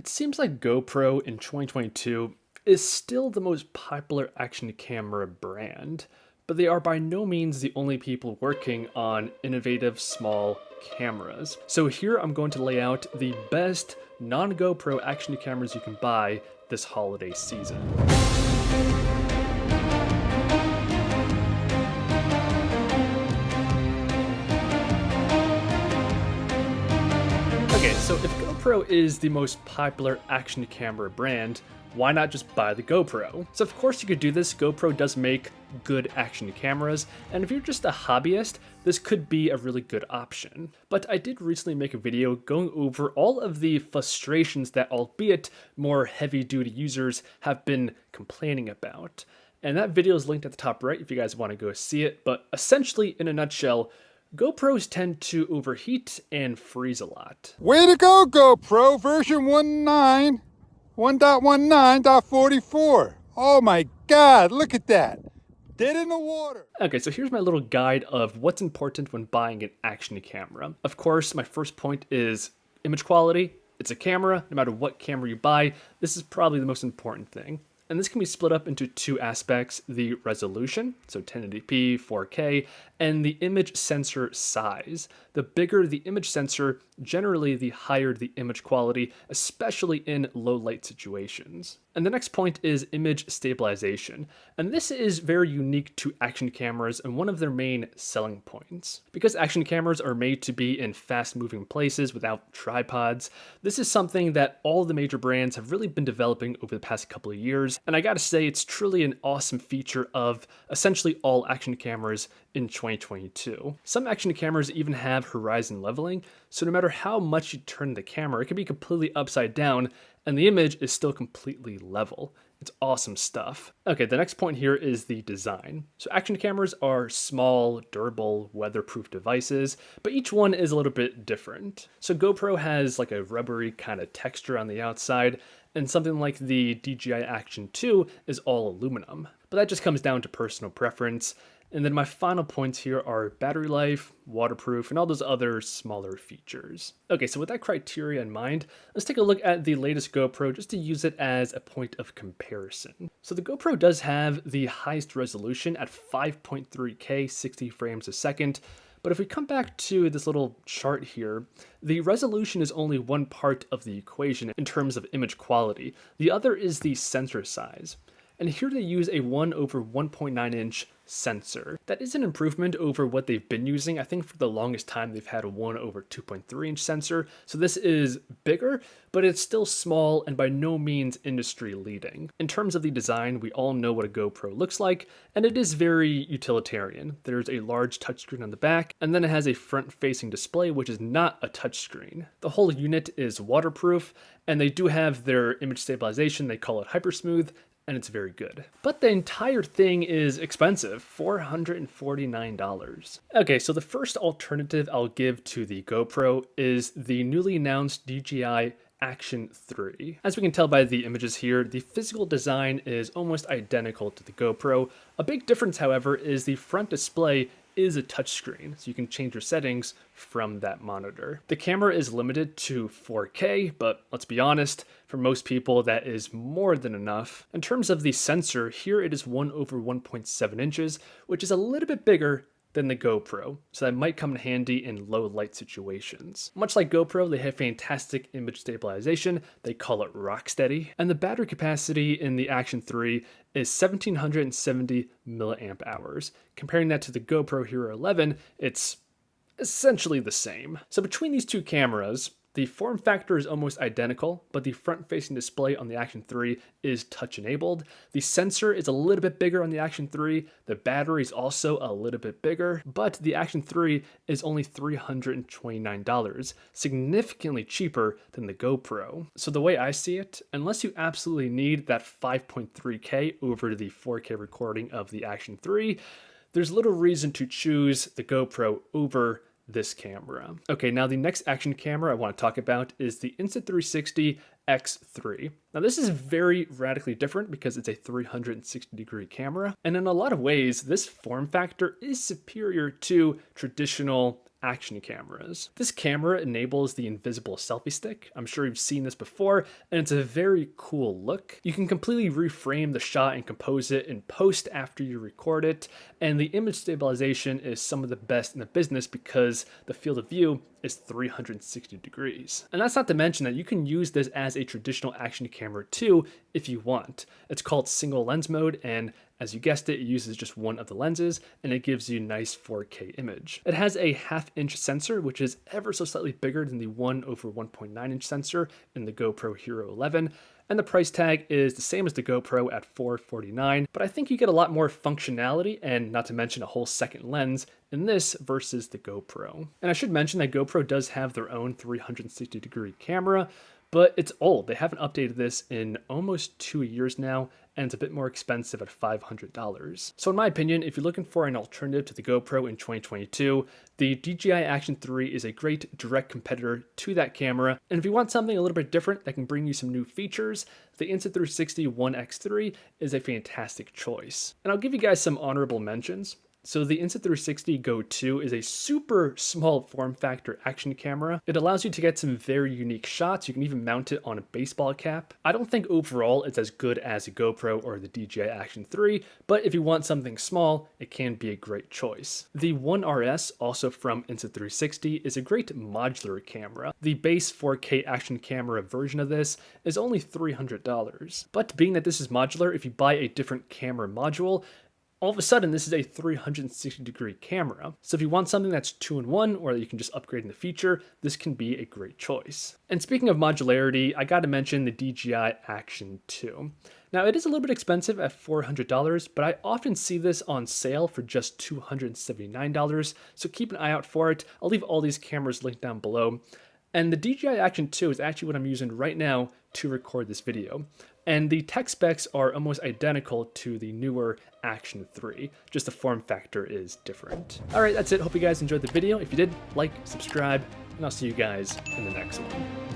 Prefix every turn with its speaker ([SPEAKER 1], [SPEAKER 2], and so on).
[SPEAKER 1] It seems like GoPro in 2022 is still the most popular action camera brand, but they are by no means the only people working on innovative small cameras. So here I'm going to lay out the best non-GoPro action cameras you can buy this holiday season. Okay, so if GoPro is the most popular action camera brand, why not just buy the GoPro? So of course you could do this. GoPro does make good action cameras, and if you're just a hobbyist, this could be a really good option. But I did recently make a video going over all of the frustrations that albeit more heavy-duty users have been complaining about. And that video is linked at the top right if you guys want to go see it, but essentially, in a nutshell, GoPros tend to overheat and freeze a lot.
[SPEAKER 2] Way to go, GoPro, version 1.19.44. Oh my God, look at that. Dead in the water.
[SPEAKER 1] Okay, so here's my little guide of what's important when buying an action camera. Of course, my first point is image quality. It's a camera. No matter what camera you buy, this is probably the most important thing. And this can be split up into two aspects: the resolution, so 1080p, 4K, and the image sensor size. The bigger the image sensor, generally the higher the image quality, especially in low light situations. And the next point is image stabilization. And this is very unique to action cameras and one of their main selling points. Because action cameras are made to be in fast moving places without tripods, this is something that all the major brands have really been developing over the past couple of years. And I gotta say, it's truly an awesome feature of essentially all action cameras in 2022. Some action cameras even have horizon leveling, so no matter how much you turn the camera, it can be completely upside down and the image is still completely level. It's awesome stuff. Okay, the next point here is the design. So action cameras are small, durable, weatherproof devices, but each one is a little bit different. So GoPro has like a rubbery kind of texture on the outside, and something like the DJI Action 2 is all aluminum. But that just comes down to personal preference. And then my final points here are battery life, waterproof, and all those other smaller features. Okay, so with that criteria in mind, let's take a look at the latest GoPro just to use it as a point of comparison. So the GoPro does have the highest resolution at 5.3K, 60 frames a second. But if we come back to this little chart here, the resolution is only one part of the equation in terms of image quality. The other is the sensor size. And here they use a 1/1.9 inch sensor. That is an improvement over what they've been using. I think for the longest time they've had a 1/2.3 inch sensor. So this is bigger, but it's still small and by no means industry leading. In terms of the design, we all know what a GoPro looks like, and it is very utilitarian. There's a large touchscreen on the back, and then it has a front-facing display, which is not a touchscreen. The whole unit is waterproof, and they do have their image stabilization. They call it Hypersmooth, and it's very good. But the entire thing is expensive, $449. Okay, so the first alternative I'll give to the GoPro is the newly announced DJI Action 3. As we can tell by the images here, the physical design is almost identical to the GoPro. A big difference, however, is the front display is a touchscreen, so you can change your settings from that monitor. The camera is limited to 4K, but let's be honest, for most people that is more than enough. In terms of the sensor, here it is 1/1.7 inches, which is a little bit bigger than the GoPro, so that might come in handy in low light situations. Much like GoPro, they have fantastic image stabilization. They call it Rocksteady, and the battery capacity in the Action 3 is 1770 milliamp hours. Comparing that to the GoPro Hero 11, it's essentially the same. So between these two cameras, the form factor is almost identical, but the front-facing display on the Action 3 is touch-enabled. The sensor is a little bit bigger on the Action 3. The battery is also a little bit bigger, but the Action 3 is only $329, significantly cheaper than the GoPro. So the way I see it, unless you absolutely need that 5.3K over the 4K recording of the Action 3, there's little reason to choose the GoPro over this camera. Okay, now the next action camera I want to talk about is the Insta360 X3. Now this is very radically different because it's a 360-degree camera, and in a lot of ways, this form factor is superior to traditional action cameras. This camera enables the invisible selfie stick. I'm sure you've seen this before, and it's a very cool look. You can completely reframe the shot and compose it in post after you record it, and the image stabilization is some of the best in the business because the field of view is 360 degrees. And that's not to mention that you can use this as a traditional action camera too if you want. It's called single lens mode, and as you guessed it uses just one of the lenses, and it gives you a nice 4K image. It has a 1/2 inch sensor, which is ever so slightly bigger than the 1/1.9 inch sensor in the GoPro Hero 11, and the price tag is the same as the GoPro at $449, but I think you get a lot more functionality, and not to mention a whole second lens in this versus the GoPro. And I should mention that GoPro does have their own 360 degree camera, but it's old. They haven't updated this in almost 2 years now, and it's a bit more expensive at $500. So in my opinion, if you're looking for an alternative to the GoPro in 2022, the DJI Action 3 is a great direct competitor to that camera. And if you want something a little bit different that can bring you some new features, the Insta360 ONE X3 is a fantastic choice. And I'll give you guys some honorable mentions. So the Insta360 Go 2 is a super small form factor action camera. It allows you to get some very unique shots. You can even mount it on a baseball cap. I don't think overall it's as good as a GoPro or the DJI Action 3, but if you want something small, it can be a great choice. The ONE RS, also from Insta360, is a great modular camera. The base 4K action camera version of this is only $300. But being that this is modular, if you buy a different camera module, all of a sudden, this is a 360 degree camera. So if you want something that's 2-in-1 or that you can just upgrade in the future, this can be a great choice. And speaking of modularity, I gotta mention the DJI Action 2. Now it is a little bit expensive at $400, but I often see this on sale for just $279, so keep an eye out for it. I'll leave all these cameras linked down below. And the DJI Action 2 is actually what I'm using right now to record this video. And the tech specs are almost identical to the newer Action 3, just the form factor is different. All right, that's it. Hope you guys enjoyed the video. If you did, like, subscribe, and I'll see you guys in the next one.